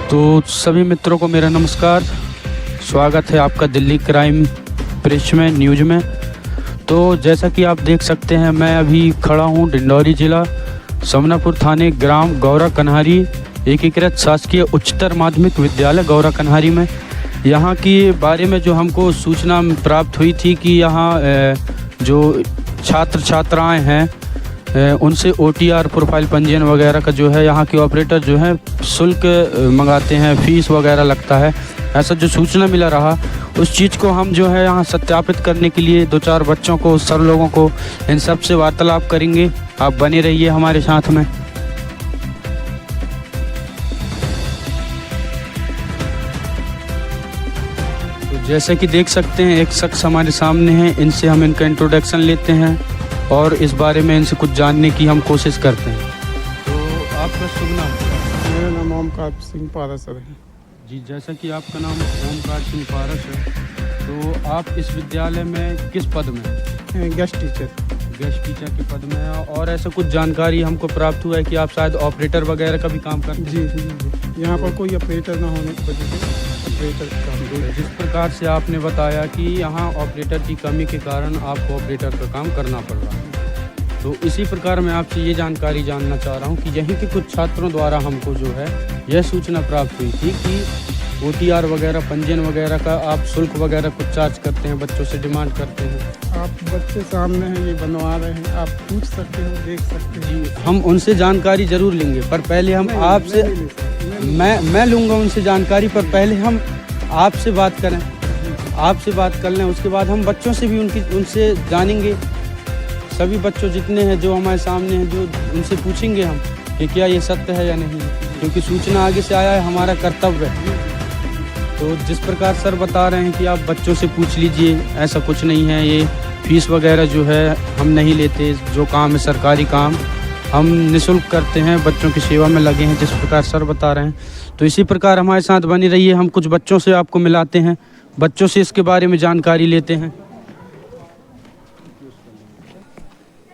तो सभी मित्रों को मेरा नमस्कार। स्वागत है आपका दिल्ली क्राइम प्रेस में न्यूज़ में। तो जैसा कि आप देख सकते हैं, मैं अभी खड़ा हूं डिंडौरी ज़िला समनापुर थाने ग्राम गौरा कन्हारी एकीकृत शासकीय उच्चतर माध्यमिक विद्यालय गौरा कन्हारी में। यहाँ के बारे में जो हमको सूचना प्राप्त हुई थी कि यहाँ जो छात्र छात्राएं हैं उनसे OTR प्रोफाइल पंजीयन वगैरह का जो है यहाँ के ऑपरेटर जो है शुल्क मंगाते हैं, फीस वगैरह लगता है, ऐसा जो सूचना मिला रहा। उस चीज़ को हम जो है यहाँ सत्यापित करने के लिए 2-4 बच्चों को, सर लोगों को, इन सब से वार्तालाप करेंगे। आप बने रहिए हमारे साथ में। तो जैसे कि देख सकते हैं, एक शख्स हमारे सामने है, इनसे हम इनका इंट्रोडक्शन लेते हैं और इस बारे में इनसे कुछ जानने की हम कोशिश करते हैं। तो आपका शुभ नाम? मेरा नाम ओमकार सिंह पारस है जी। जैसा कि आपका नाम ओमकार सिंह पारस है, तो आप इस विद्यालय में किस पद में? Guest teacher. गेस्ट टीचर के पद में है। और ऐसा कुछ जानकारी हमको प्राप्त हुआ है कि आप शायद ऑपरेटर वगैरह का भी काम करते हैं? जी। यहाँ पर कोई ऑपरेटर ना होने की वजह से ऑपरेटर का काम करते हैं। जिस प्रकार से आपने बताया कि यहाँ ऑपरेटर की कमी के कारण आपको ऑपरेटर का काम करना पड़ रहा है, तो इसी प्रकार मैं आपसे ये जानकारी जानना चाह रहा हूँ कि यहीं के कुछ छात्रों द्वारा हमको जो है यह सूचना प्राप्त हुई थी कि OTR वगैरह पंजीयन वगैरह का आप शुल्क वगैरह कुछ चार्ज करते हैं, बच्चों से डिमांड करते हैं। आप बच्चे सामने हैं, ये बनवा रहे हैं, आप पूछ सकते हो, देख सकते हैं। जी, हम उनसे जानकारी ज़रूर लेंगे, पर पहले हम आपसे मैं लूँगा उनसे जानकारी, पर पहले हम आपसे बात करें, आपसे बात कर लें, उसके बाद हम बच्चों से भी उनसे जानेंगे। सभी बच्चों जितने हैं जो हमारे सामने हैं, जो उनसे पूछेंगे हम कि क्या ये सत्य है या नहीं, क्योंकि सूचना आगे से आया है, हमारा कर्तव्य है। तो जिस प्रकार सर बता रहे हैं कि आप बच्चों से पूछ लीजिए, ऐसा कुछ नहीं है। ये फीस वगैरह जो है हम नहीं लेते, जो काम है सरकारी काम हम निःशुल्क करते हैं, बच्चों की सेवा में लगे हैं, जिस प्रकार सर बता रहे हैं। तो इसी प्रकार हमारे साथ बनी रहिए, हम कुछ बच्चों से आपको मिलाते हैं, बच्चों से इसके बारे में जानकारी लेते हैं।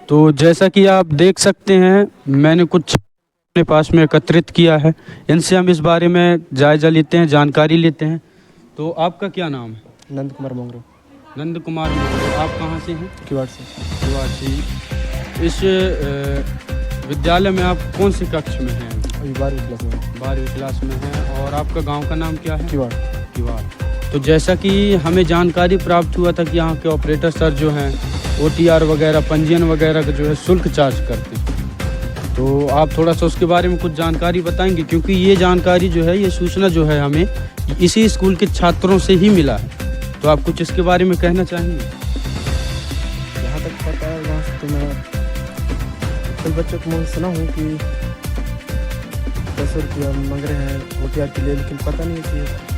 तो जैसा कि आप देख सकते हैं, मैंने कुछ अपने पास में एकत्रित किया है, इनसे हम इस बारे में जायज़ा लेते हैं, जानकारी लेते हैं। तो आपका क्या नाम है? नंद कुमार मोंगरे। नंद कुमार मोंगरे। आप कहाँ से हैं? किवाड़ से। किवाड़ से। इस विद्यालय में आप कौन सी कक्ष में हैं? अभी 12वीं क्लास में। 12वीं क्लास में हैं। और आपका गांव का नाम क्या है? किवाड़। किवाड़। तो जैसा कि हमें जानकारी प्राप्त हुआ था कि यहाँ के ऑपरेटर सर जो हैं OTR वगैरह पंजीयन वगैरह का जो है शुल्क चार्ज करते हैं, तो आप थोड़ा सा उसके बारे में कुछ जानकारी बताएंगे, क्योंकि ये जानकारी जो है, ये सूचना जो है हमें इसी स्कूल के छात्रों से ही मिला है। तो आप कुछ इसके बारे में कहना चाहेंगे? जहाँ तक पता है वहाँ से तो मैं कई बच्चों को मैं सुना हूँ कि 10 रुपया मांग रहे हैं OTR के लिए, लेकिन पता नहीं कि।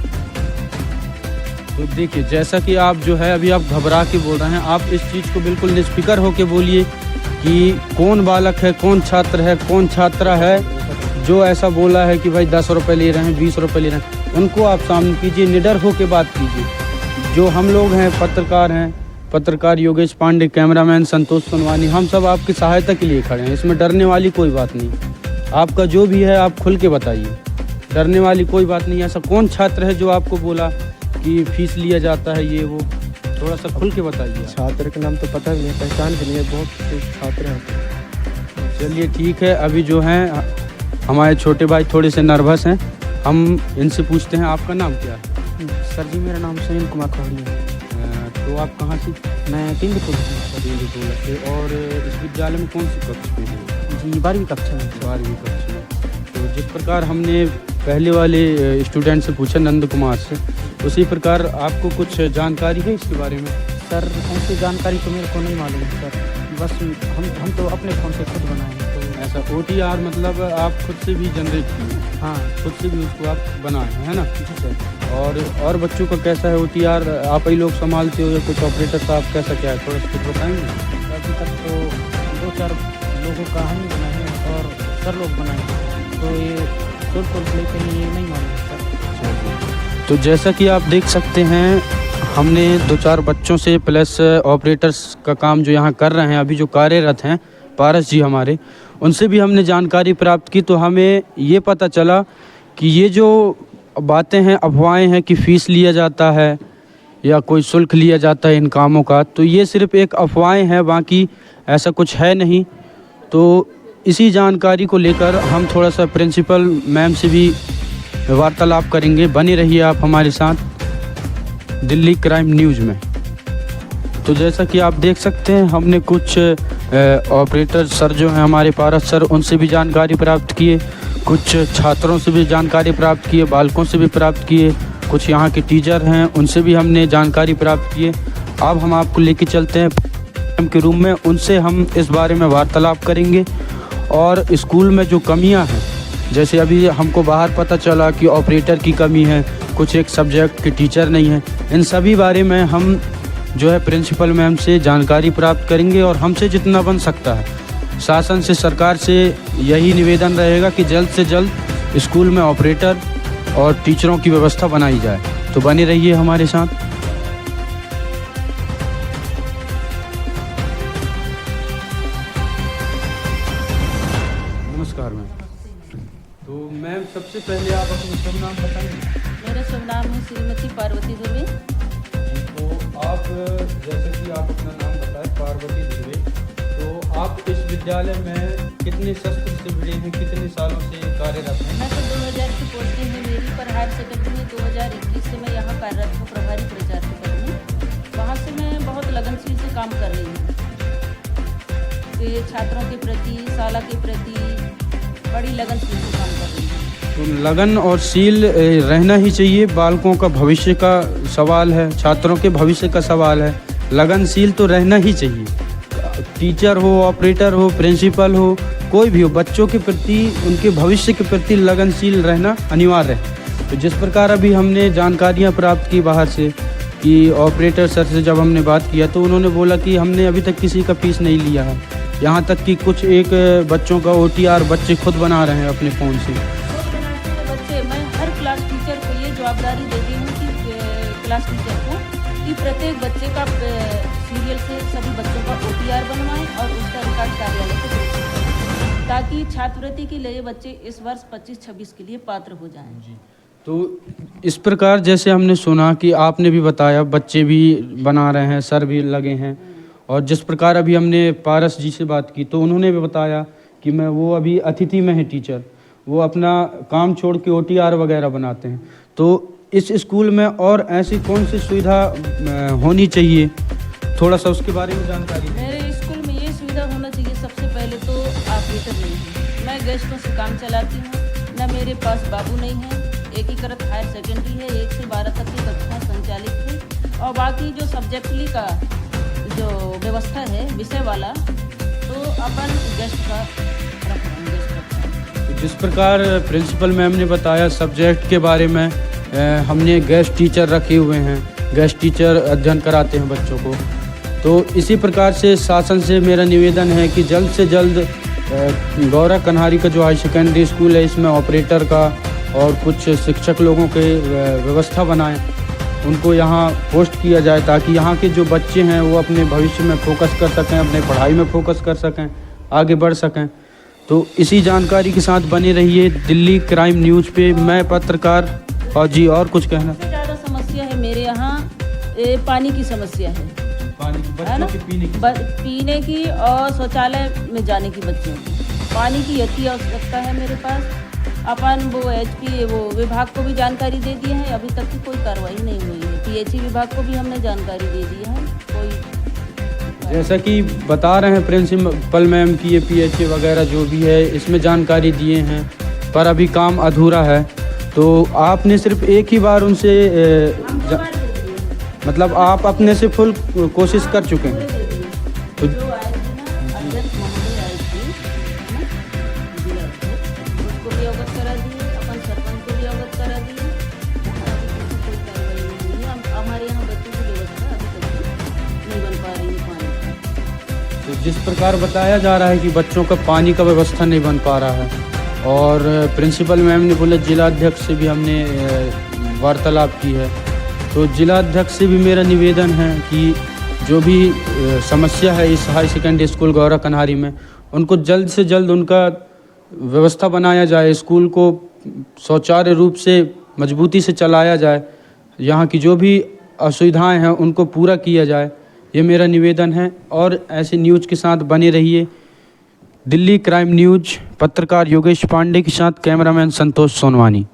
तो देखिए, जैसा कि आप जो है अभी आप घबरा के बोल रहे हैं, आप इस चीज़ को बिल्कुल निष्फिक्र होके बोलिए कि कौन बालक है, कौन छात्र है, कौन छात्रा है जो ऐसा बोला है कि भाई 10 रुपये ले रहे हैं, 20 रुपये ले रहे हैं। उनको आप सामने कीजिए, निडर होकर बात कीजिए। जो हम लोग हैं, पत्रकार योगेश पांडे, कैमरामैन संतोष सोनवानी, हम सब आपकी सहायता के लिए खड़े हैं। इसमें डरने वाली कोई बात नहीं। आपका जो भी है आप खुल के बताइए, डरने वाली कोई बात नहीं। ऐसा कौन छात्र है जो आपको बोला कि फीस लिया जाता है, ये वो, थोड़ा सा खुल के बताइए। छात्र का नाम तो पता भी नहीं, पहचान भी नहीं है, बहुत से छात्र हैं। चलिए ठीक है, अभी जो हैं हमारे छोटे भाई थोड़े से नर्वस हैं, हम इनसे पूछते हैं। आपका नाम क्या है? सर जी, मेरा नाम सुनील कुमार खौड़ी है। तो आप कहाँ से? मैं तिंदीपुर से। और इस विद्यालय में कौन सी कक्षा में हैं? जी, 12वीं कक्षा में। 12वीं कक्षा में। तो जिस प्रकार हमने पहले वाले स्टूडेंट से पूछा, नंद कुमार से, उसी प्रकार आपको कुछ जानकारी है इसके बारे में? सर, ऐसी जानकारी तो मेरे को नहीं मालूम है सर, बस हम तो अपने फ़ोन से खुद बनाए हैं। तो ऐसा OTR मतलब आप खुद से भी जनरेट किए? हाँ, खुद से भी उसको आप बनाए हैं, है ना? जी सर। और बच्चों का कैसा है OTR, आप ही लोग संभालते हो या कुछ ऑपरेटर साहब, कैसा क्या है, थोड़ा कुछ बताएंगे? अभी तक तो 2-4 लोगों का हम ही बनाए हैं और सर लोग बनाए हैं, तो ये शुल्क लेके ये नहीं मालूम सर। तो जैसा कि आप देख सकते हैं, हमने 2-4 बच्चों से प्लस ऑपरेटर्स का काम जो यहाँ कर रहे हैं, अभी जो कार्यरत हैं पारस जी हमारे, उनसे भी हमने जानकारी प्राप्त की। तो हमें ये पता चला कि ये जो बातें हैं, अफवाहें हैं कि फ़ीस लिया जाता है या कोई शुल्क लिया जाता है इन कामों का, तो ये सिर्फ़ एक अफवाहें हैं, बाकी ऐसा कुछ है नहीं। तो इसी जानकारी को लेकर हम थोड़ा सा प्रिंसिपल मैम से भी वार्तालाप करेंगे। बने रहिए आप हमारे साथ दिल्ली क्राइम न्यूज़ में। तो जैसा कि आप देख सकते हैं, हमने कुछ ऑपरेटर सर जो हैं हमारे पारस सर, उनसे भी जानकारी प्राप्त किए, कुछ छात्रों से भी जानकारी प्राप्त किए, बालकों से भी प्राप्त किए, कुछ यहाँ के टीचर हैं उनसे भी हमने जानकारी प्राप्त किए। अब हम आपको लेके चलते हैं के रूम में, उनसे हम इस बारे में वार्तालाप करेंगे और स्कूल में जो कमियां हैं, जैसे अभी हमको बाहर पता चला कि ऑपरेटर की कमी है, कुछ एक सब्जेक्ट के टीचर नहीं हैं, इन सभी बारे में हम जो है प्रिंसिपल मैम से जानकारी प्राप्त करेंगे और हमसे जितना बन सकता है शासन से, सरकार से यही निवेदन रहेगा कि जल्द से जल्द स्कूल में ऑपरेटर और टीचरों की व्यवस्था बनाई जाए। तो बने रहिए हमारे साथ। नमस्कार मैम। तो मैम, सबसे पहले आप अपना शुभ नाम बताएंगे। मेरा शुभ नाम है श्रीमती पार्वती दुबे। तो आप, जैसे कि आप अपना नाम बताएं, पार्वती दुबे, तो आप इस विद्यालय में कितने सत्र से जुड़े हैं, कितने सालों से कार्यरत हैं? मैं तो 2000 की पोस्टिंग है मेरी, पर हायर सेकेंडरी में 2021 से मैं यहाँ कार्यरत हूँ प्रभारी प्राचार्य में। वहाँ से मैं बहुत लगनशील से काम कर रही हूँ कि छात्रों के प्रति, शाला के प्रति बड़ी लगनशील से काम कर रही हूँ। तो लगन और शील रहना ही चाहिए। बालकों का भविष्य का सवाल है, छात्रों के भविष्य का सवाल है, लगनशील तो रहना ही चाहिए। टीचर हो, ऑपरेटर हो, प्रिंसिपल हो, कोई भी हो, बच्चों के प्रति, उनके भविष्य के प्रति लगनशील रहना अनिवार्य है। तो जिस प्रकार अभी हमने जानकारियां प्राप्त की बाहर से कि ऑपरेटर सर से जब हमने बात किया तो उन्होंने बोला कि हमने अभी तक किसी का फीस नहीं लिया है, यहाँ तक कि कुछ एक बच्चों का OTR बच्चे खुद बना रहे हैं अपने फ़ोन से। बच्चे, मैं हर क्लास टीचर को ये जवाबदारी देती हूँ कि क्लास टीचर को कि प्रत्येक बच्चे का सीरियल से सभी बच्चों का OTR बनवाएं और उसका रिकॉर्ड कार्यालय को भेजें, ताकि छात्रवृत्ति के लिए बच्चे इस वर्ष 25-26 के लिए पात्र हो जाएं। जी। तो इस प्रकार जैसे हमने सुना कि आपने भी बताया बच्चे भी बना रहे हैं, सर भी लगे हैं, और जिस प्रकार अभी हमने पारस जी से बात की तो उन्होंने भी बताया कि मैं वो अभी अतिथि में है टीचर, वो अपना काम छोड़ के OTR वगैरह बनाते हैं। तो इस स्कूल में और ऐसी कौन सी सुविधा होनी चाहिए, थोड़ा सा उसके बारे में जानकारी दें। मेरे स्कूल में ये सुविधा होना चाहिए। सबसे पहले तो ऑपरेटर नहीं है, मैं गेस्टों से काम चलाती हूँ, न मेरे पास बाबू नहीं है, एकीकृत हायर सेकेंडरी है, 1 से 12 तक की कक्षाएँ संचालित है, और बाकी जो सब्जेक्टली का जो व्यवस्था है विषय वाला, तो अपन गेस्ट का रख रहे हैं, गेस्ट का। जिस प्रकार प्रिंसिपल मैम ने बताया सब्जेक्ट के बारे में, हमने गेस्ट टीचर रखे हुए हैं, गेस्ट टीचर अध्ययन कराते हैं बच्चों को। तो इसी प्रकार से शासन से मेरा निवेदन है कि जल्द से जल्द गौरा कन्हारी का जो हाई सेकेंडरी स्कूल है, इसमें ऑपरेटर का और कुछ शिक्षक लोगों के व्यवस्था बनाएं, उनको यहाँ पोस्ट किया जाए, ताकि यहाँ के जो बच्चे हैं वो अपने भविष्य में फोकस कर सकें, अपने पढ़ाई में फोकस कर सकें, आगे बढ़ सकें। तो इसी जानकारी के साथ बने रहिए दिल्ली क्राइम न्यूज़ पे। मैं पत्रकार। और जी, और कुछ कहना? सबसे ज़्यादा समस्या है मेरे यहाँ पानी की समस्या है, है ना, पीने की और शौचालय में जाने की बच्चों की पानी की अति आवश्यकता है मेरे पास। अपन वो HP वो विभाग को भी जानकारी दे दिए हैं, अभी तक की कोई कार्रवाई नहीं हुई है। PHE विभाग को भी हमने जानकारी दे दी है, कोई जैसा कि बता रहे हैं प्रिंसिपल मैम की ये PHE वगैरह जो भी है इसमें जानकारी दिए हैं, पर अभी काम अधूरा है। तो आपने सिर्फ एक ही बार उनसे मतलब आप अपने से फुल कोशिश कर चुके हैं। तो उसको भी अवगत करा दिए, अपन सरपंच को भी अवगत करा दिए, हमारे यहाँ बच्चों की व्यवस्था अभी तक नहीं बन पा रही है पानी का। तो जिस प्रकार बताया जा रहा है कि बच्चों का पानी का व्यवस्था नहीं बन पा रहा है, और प्रिंसिपल मैम ने बोला जिला अध्यक्ष से भी हमने वार्तालाप की है, तो जिला अध्यक्ष से भी मेरा निवेदन है कि जो भी समस्या है इस हाई सेकेंडरी स्कूल गौरा कन्हारी में, उनको जल्द से जल्द उनका व्यवस्था बनाया जाए, स्कूल को सुचारू रूप से मजबूती से चलाया जाए, यहाँ की जो भी असुविधाएं हैं उनको पूरा किया जाए, ये मेरा निवेदन है। और ऐसे न्यूज़ के साथ बने रहिए। दिल्ली क्राइम न्यूज़, पत्रकार योगेश पांडे के साथ कैमरामैन संतोष सोनवानी।